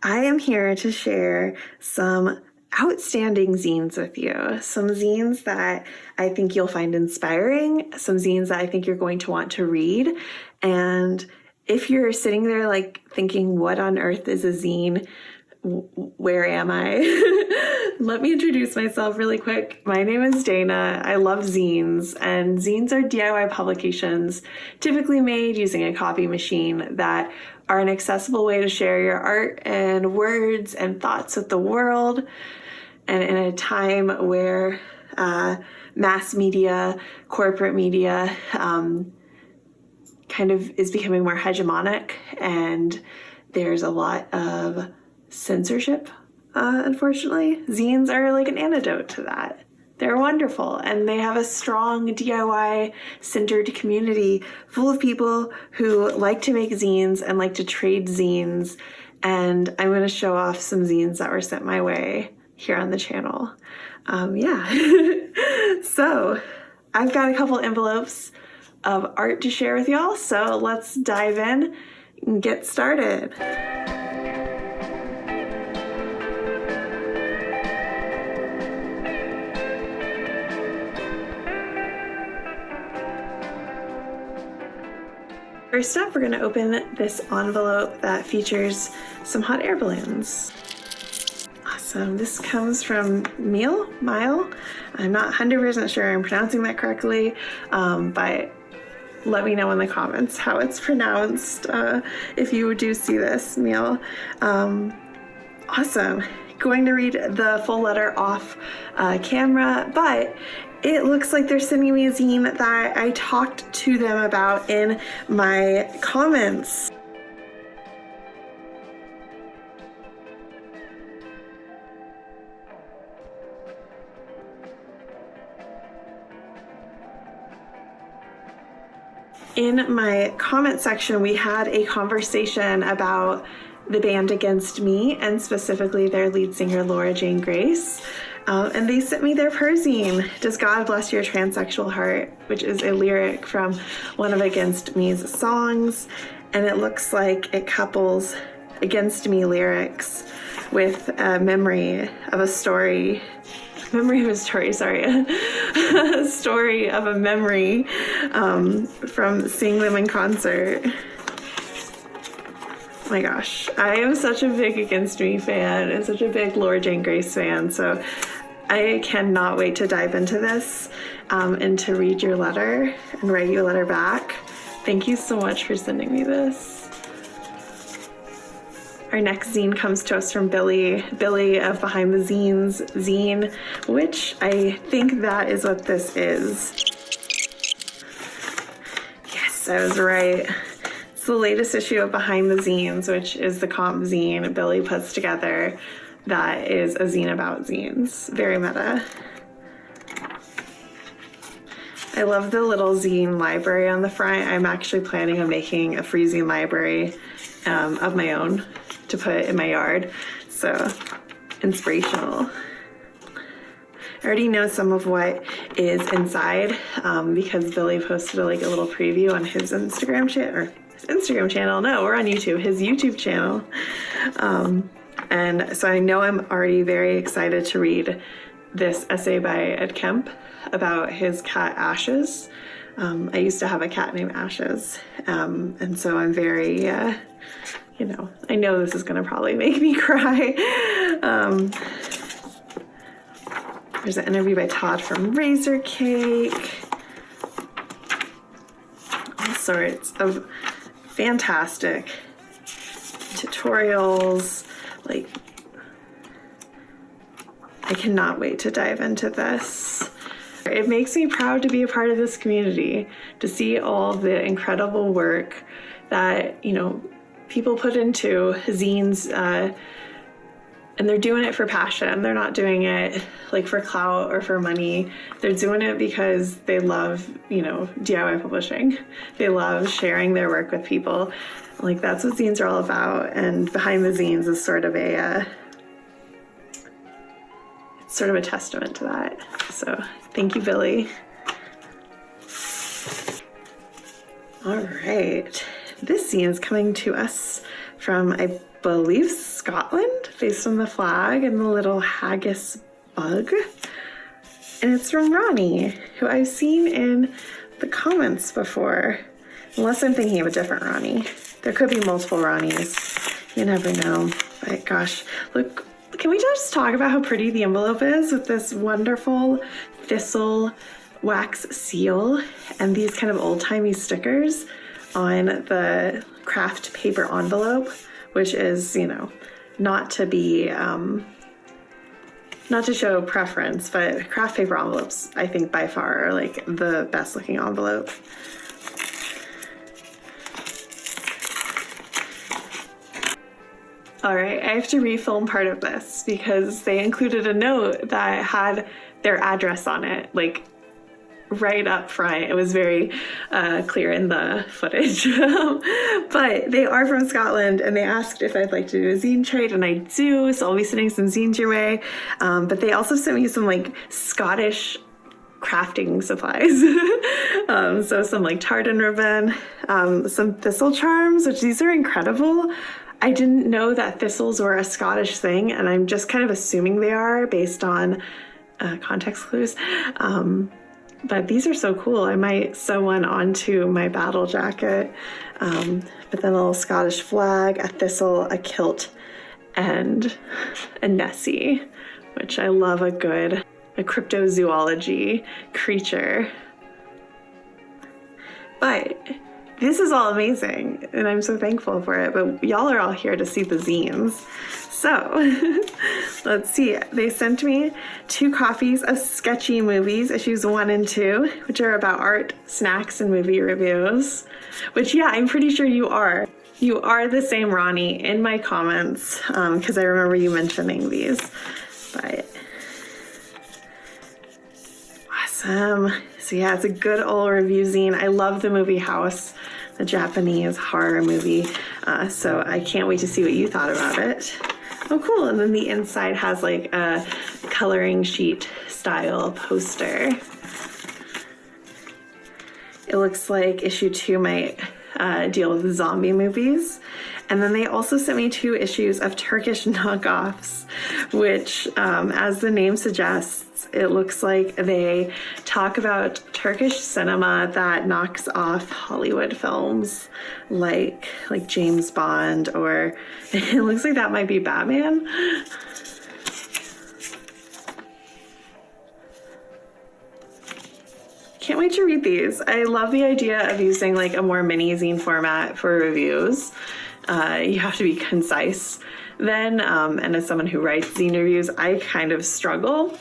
I am here to share some outstanding zines with you. Some zines that I think you'll find inspiring, some zines that I think you're going to want to read. And if you're sitting there like thinking, what on earth is a zine? Where am I? Let me introduce myself really quick. My name is Dayna. I love zines, and zines are DIY publications typically made using a copy machine that are an accessible way to share your art and words and thoughts with the world. And in a time where mass media, corporate media kind of is becoming more hegemonic, and there's a lot of censorship, unfortunately, zines are like an antidote to that. They're wonderful, and they have a strong DIY-centered community full of people who like to make zines and like to trade zines, and I'm going to show off some zines that were sent my way here on the channel. So I've got a couple envelopes of art to share with y'all, so let's dive in and get started. First up, we're going to open this envelope that features some hot air balloons. Awesome. This comes from miel. I'm not 100% sure I'm pronouncing that correctly, but let me know in the comments how it's pronounced if you do see this, miel. Awesome. Going to read the full letter off camera, but it looks like they're sending me a zine that I talked to them about in my comments. In my comment section, we had a conversation about the band Against Me, and specifically their lead singer, Laura Jane Grace. And they sent me their perzine, Does God Bless Your Transsexual Heart, which is a lyric from one of Against Me's songs. And it looks like it couples Against Me lyrics with a memory of a story. A story of a memory from seeing them in concert. Oh my gosh, I am such a big Against Me fan and such a big Laura Jane Grace fan, so I cannot wait to dive into this and to read your letter and write you a letter back. Thank you so much for sending me this. Our next zine comes to us from Billy of Behind the Zines zine, which I think that is what this is. Yes, I was right. It's the latest issue of Behind the Zines, which is the comp zine Billy puts together that is a zine about zines. Very meta. I love the little zine library on the front. I'm actually planning on making a free zine library of my own to put in my yard. So inspirational. I already know some of what is inside because Billy posted a little preview on his Instagram channel. No, we're on YouTube, his YouTube channel. And so I know I'm already very excited to read this essay by Ed Kemp about his cat Ashes. I used to have a cat named Ashes. And so I'm very, I know this is going to probably make me cry. There's an interview by Todd from Razor Cake. All sorts of fantastic tutorials. I cannot wait to dive into this. It makes me proud to be a part of this community, to see all the incredible work that, people put into zines, and they're doing it for passion. They're not doing it for clout or for money. They're doing it because they love, DIY publishing. They love sharing their work with people. That's what zines are all about. And Behind the Zines is sort of a testament to that. So thank you, Billy. All right. This zine is coming to us from, I believe Scotland, based on the flag and the little haggis bug. And it's from Ronnie, who I've seen in the comments before. Unless I'm thinking of a different Ronnie. There could be multiple Ronnies. You never know. But gosh, look, can we just talk about how pretty the envelope is with this wonderful thistle wax seal and these kind of old-timey stickers on the craft paper envelope, which is, you know, not to be, not to show preference, but craft paper envelopes, I think by far are like the best looking envelope. All right, I have to refilm part of this because they included a note that had their address on it, like right up front. It was very clear in the footage. But they are from Scotland and they asked if I'd like to do a zine trade, and I do, so I'll be sending some zines your way. But they also sent me some like Scottish crafting supplies. So some like tartan ribbon, some thistle charms, which these are incredible. I didn't know that thistles were a Scottish thing, and I'm just kind of assuming they are based on context clues. But these are so cool. I might sew one onto my battle jacket. But then a little Scottish flag, a thistle, a kilt, and a Nessie, which I love a cryptozoology creature. But this is all amazing, and I'm so thankful for it, but y'all are all here to see the zines. So, let's see. They sent me 2 copies of Sketchy Movies, issues 1 and 2, which are about art, snacks, and movie reviews. Which, yeah, I'm pretty sure you are. You are the same Ronnie in my comments, because I remember you mentioning these. But awesome. So yeah, it's a good old review zine. I love the movie House, the Japanese horror movie. So I can't wait to see what you thought about it. Oh, cool. And then the inside has like a coloring sheet style poster. It looks like issue 2 might deal with zombie movies. And then they also sent me 2 issues of Turkish knockoffs, which, as the name suggests, it looks like they talk about Turkish cinema that knocks off Hollywood films like James Bond, or it looks like that might be Batman. Can't wait to read these. I love the idea of using like a more mini zine format for reviews. You have to be concise then, and as someone who writes zine reviews, I kind of struggle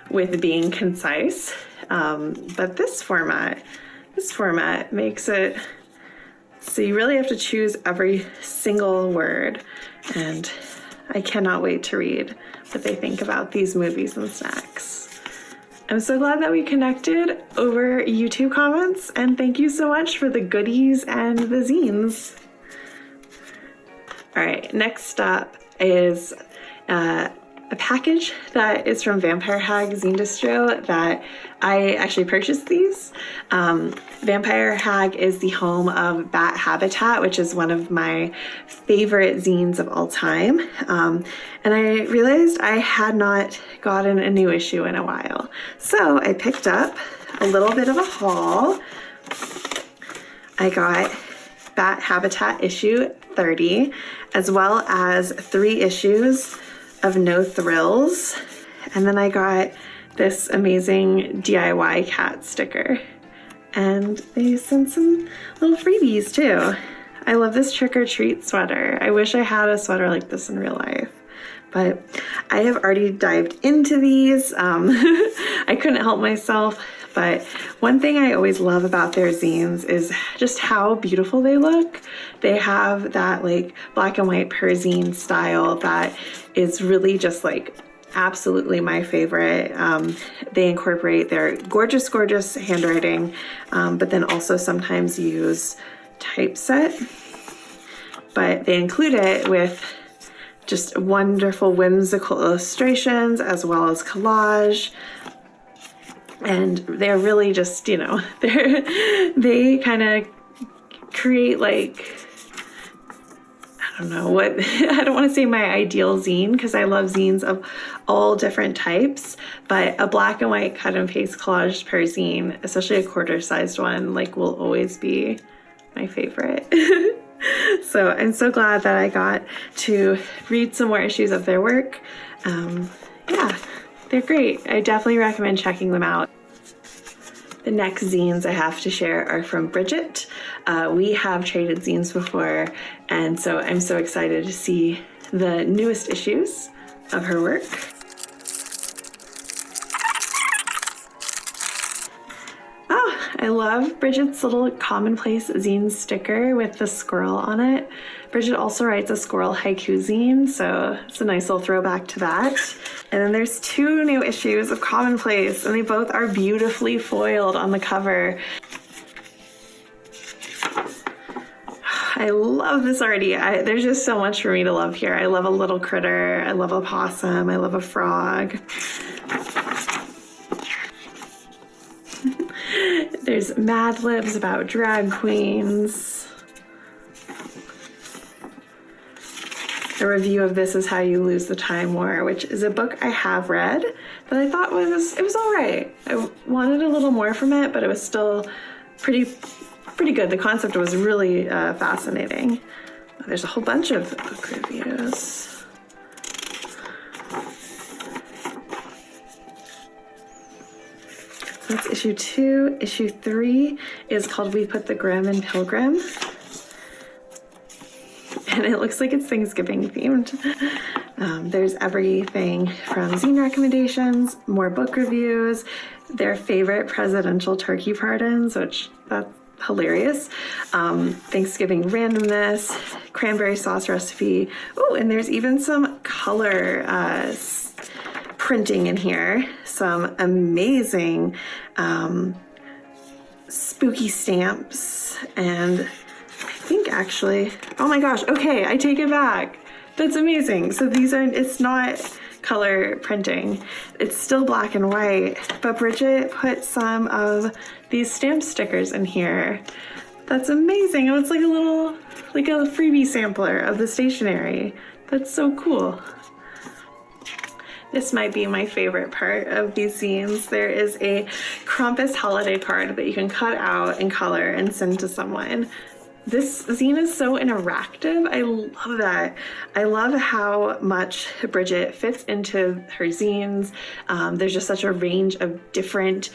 with being concise, but this format makes it so you really have to choose every single word, and I cannot wait to read what they think about these movies and snacks. I'm so glad that we connected over YouTube comments, and thank you so much for the goodies and the zines. All right, next up is a package that is from Vampire Hag Zine Distro that I actually purchased these. Vampire Hag is the home of Bat Habitat, which is one of my favorite zines of all time. And I realized I had not gotten a new issue in a while. So I picked up a little bit of a haul. I got Bat Habitat issue 30, as well as 3 issues of No Thrills, and then I got this amazing DIY cat sticker, and they sent some little freebies too. I love this trick or treat sweater. I wish I had a sweater like this in real life, but I have already dived into these. I couldn't help myself. But one thing I always love about their zines is just how beautiful they look. They have that like black and white perzine style that is really just like absolutely my favorite. They incorporate their gorgeous, gorgeous handwriting, but then also sometimes use typeset. But they include it with just wonderful whimsical illustrations as well as collage. And they're really just, you know, they kind of create like, I don't know what, I don't want to say my ideal zine because I love zines of all different types, but a black and white cut and paste collage perzine, especially a quarter-sized one, like will always be my favorite. So I'm so glad that I got to read some more issues of their work. Yeah, they're great. I definitely recommend checking them out. The next zines I have to share are from Bridget. We have traded zines before, and so I'm so excited to see the newest issues of her work. Oh, I love Bridget's little commonplace zine sticker with the squirrel on it. Bridget also writes a squirrel haiku zine, so it's a nice little throwback to that. And then there's 2 new issues of Commonplace, and they both are beautifully foiled on the cover. I love this already. There's just so much for me to love here. I love a little critter. I love a possum. I love a frog. There's Mad Libs about drag queens. A review of This Is How You Lose the Time War, which is a book I have read that I thought was all right. I wanted a little more from it, but it was still pretty good. The concept was really fascinating. There's a whole bunch of book reviews. So that's issue 2. Issue 3 is called We Put the Grim in Pilgrim. And it looks like it's Thanksgiving themed. There's everything from zine recommendations, more book reviews, their favorite presidential turkey pardons, which that's hilarious. Thanksgiving randomness, cranberry sauce recipe. Oh, and there's even some color printing in here. Some amazing spooky stamps, and I think actually, oh my gosh, okay, I take it back. That's amazing. So it's not color printing. It's still black and white, but Bridget put some of these stamp stickers in here. That's amazing. Oh, it's like a freebie sampler of the stationery. That's so cool. This might be my favorite part of these zines. There is a Krampus holiday card that you can cut out and color and send to someone. This zine is so interactive. I love that. I love how much Bridget fits into her zines. There's just such a range of different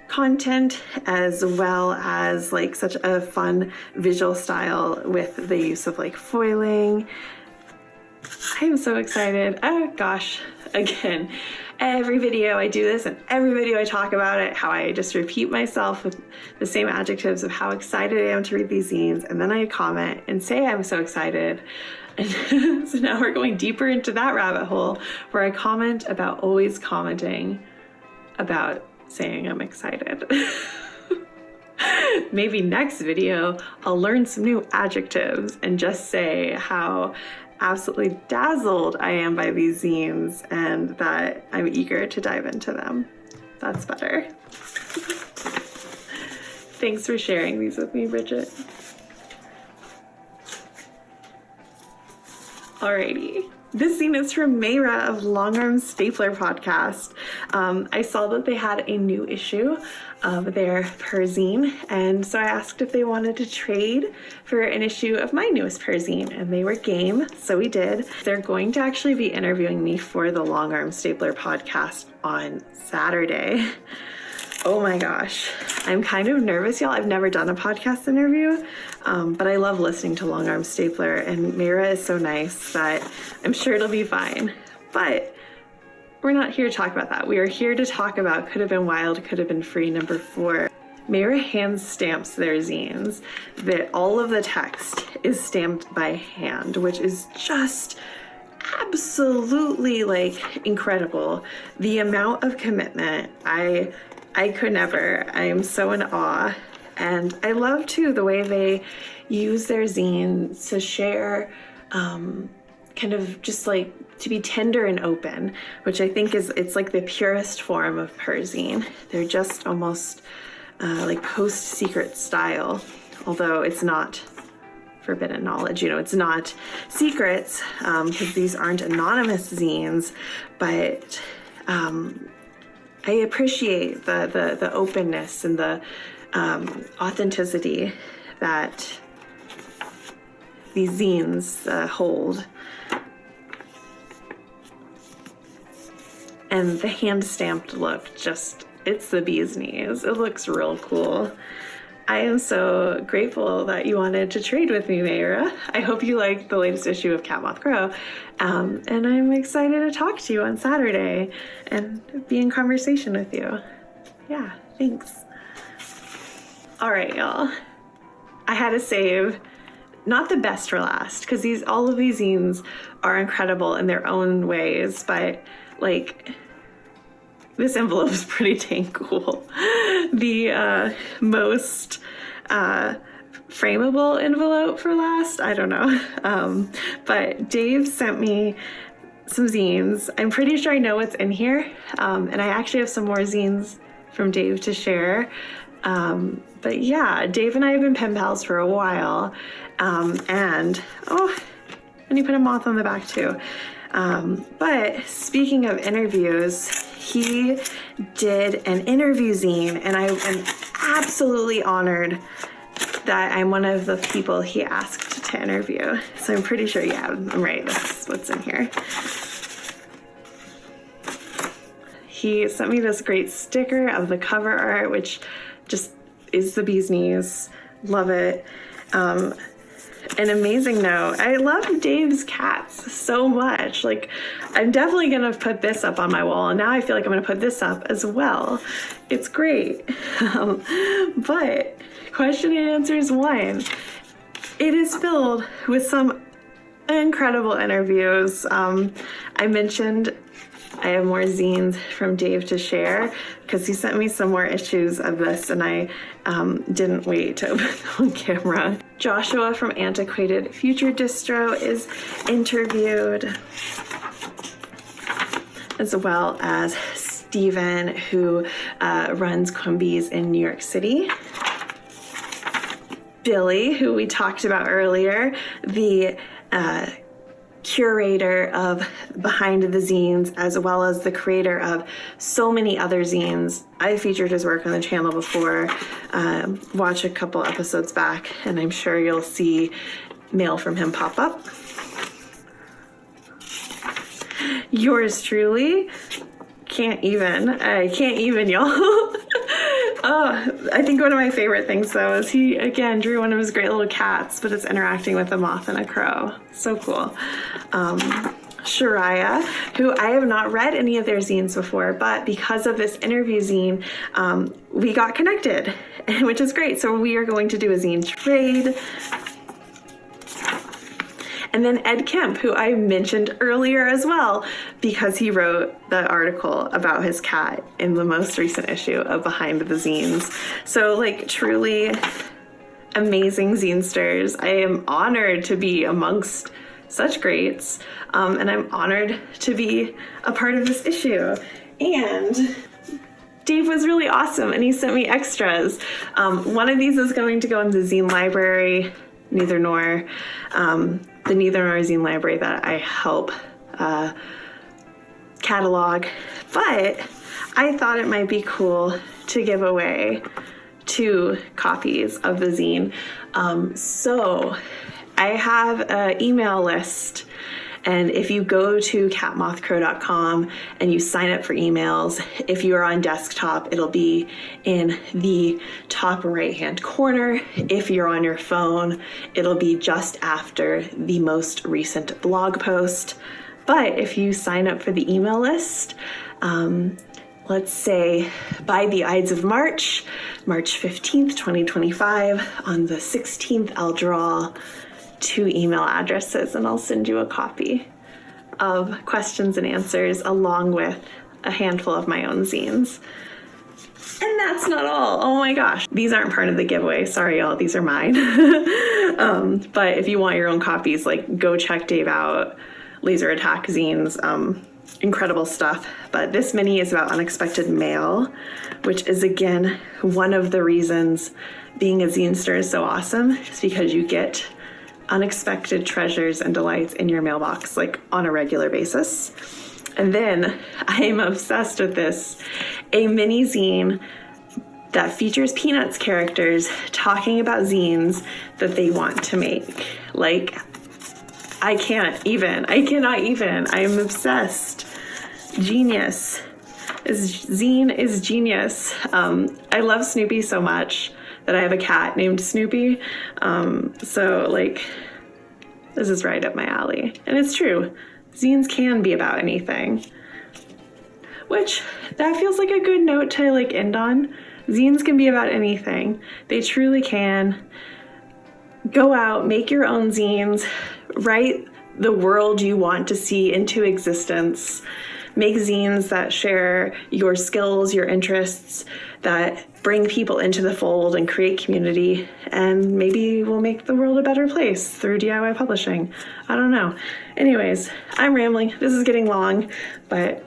content, as well as like such a fun visual style with the use of like foiling. I am so excited. Oh gosh, again, every video I do this and every video I talk about it, how I just repeat myself with the same adjectives of how excited I am to read these zines, and then I comment and say I'm so excited. And so now we're going deeper into that rabbit hole where I comment about always commenting about saying I'm excited. Maybe next video I'll learn some new adjectives and just say how absolutely dazzled I am by these zines and that I'm eager to dive into them. That's better. Thanks for sharing these with me, Bridget. Alrighty. This zine is from Maira of Longarm Stapler Podcast. I saw that they had a new issue of their perzine, and so I asked if they wanted to trade for an issue of my newest perzine, and they were game, so we did. They're going to actually be interviewing me for the Longarm Stapler Podcast on Saturday. Oh my gosh, I'm kind of nervous, y'all. I've never done a podcast interview, but I love listening to Longarm Stapler, and Maira is so nice that I'm sure it'll be fine. But we're not here to talk about that. We are here to talk about Could Have Been Wild, Could Have Been Free, number 4. Maira hand stamps their zines. That all of the text is stamped by hand, which is just absolutely like incredible. The amount of commitment, I could never. I am so in awe. And I love too the way they use their zine to share, kind of just like to be tender and open, which I think it's like the purest form of perzine. They're just almost like post-secret style, although it's not forbidden knowledge. You know, it's not secrets, because these aren't anonymous zines, but I appreciate the openness and the authenticity that these zines hold. And the hand-stamped look, just, it's the bee's knees. It looks real cool. I am so grateful that you wanted to trade with me, Maira. I hope you liked the latest issue of Cat Moth Crow. And I'm excited to talk to you on Saturday and be in conversation with you. Yeah, thanks. All right, y'all. I had to save not the best for last, because all of these zines are incredible in their own ways, but like, this envelope is pretty dang cool. The most frameable envelope for last, I don't know. But Dave sent me some zines. I'm pretty sure I know what's in here. And I actually have some more zines from Dave to share. But yeah, Dave and I have been pen pals for a while. And you put a moth on the back too. But speaking of interviews, he did an interview zine, and I am absolutely honored that I'm one of the people he asked to interview. So I'm pretty sure, yeah, I'm right. That's what's in here. He sent me this great sticker of the cover art, which just is the bee's knees. Love it. An amazing note. I love Dave's cats so much. Like, I'm definitely gonna put this up on my wall, and now I feel like I'm gonna put this up as well. It's great. But question and answers 1. It is filled with some incredible interviews. I mentioned I have more zines from Dave to share because he sent me some more issues of this, and I didn't wait to open them on camera. Joshua from Antiquated Future Distro is interviewed, as well as Steven, who runs Quimby's in New York City. Billy, who we talked about earlier, the curator of Behind the Zines, as well as the creator of so many other zines. I featured his work on the channel before. Watch a couple episodes back, and I'm sure you'll see mail from him pop up. Yours truly. Can't even, y'all. I think one of my favorite things, though, is he, again, drew one of his great little cats, but it's interacting with a moth and a crow. So cool. Shariah, who I have not read any of their zines before, but because of this interview zine, we got connected, which is great. So we are going to do a zine trade. And then Ed Kemp, who I mentioned earlier as well, because he wrote the article about his cat in the most recent issue of Behind the Zines. So, like, truly amazing Zinesters. I am honored to be amongst such greats, and I'm honored to be a part of this issue. And Dave was really awesome, and he sent me extras. One of these is going to go in the zine library, Neither Nor. The Neither Nor zine library that I help catalog, but I thought it might be cool to give away 2 copies of the zine. So I have an email list, and if you go to catmothcrow.com and you sign up for emails, if you are on desktop, it'll be in the top right-hand corner. If you're on your phone, it'll be just after the most recent blog post. But if you sign up for the email list, let's say by the Ides of March 15th, 2025, on the 16th, I'll draw 2 email addresses, and I'll send you a copy of questions and answers along with a handful of my own zines. And that's not all. Oh my gosh. These aren't part of the giveaway. Sorry, y'all. These are mine. But if you want your own copies, like, go check Dave out. Laser Attack Zines. Incredible stuff. But this mini is about unexpected mail, which is, again, one of the reasons being a Zinester is so awesome, is because you get unexpected treasures and delights in your mailbox, like on a regular basis. And then I am obsessed with this, a mini zine that features Peanuts characters talking about zines that they want to make. Like, I cannot even. I am obsessed. Genius. Zine is genius. I love Snoopy so much that I have a cat named Snoopy. So like, this is right up my alley. And it's true. Zines can be about anything. Which, that feels like a good note to like end on. Zines can be about anything. They truly can. Go out, make your own zines, write the world you want to see into existence. Make zines that share your skills, your interests, that bring people into the fold and create community, and maybe we'll make the world a better place through DIY publishing. I don't know. Anyways, I'm rambling. This is getting long, but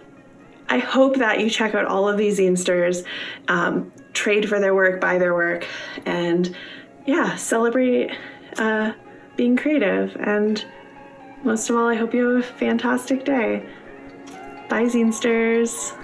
I hope that you check out all of these Zinesters, trade for their work, buy their work, and yeah, celebrate being creative. And most of all, I hope you have a fantastic day. Bye, Zinesters.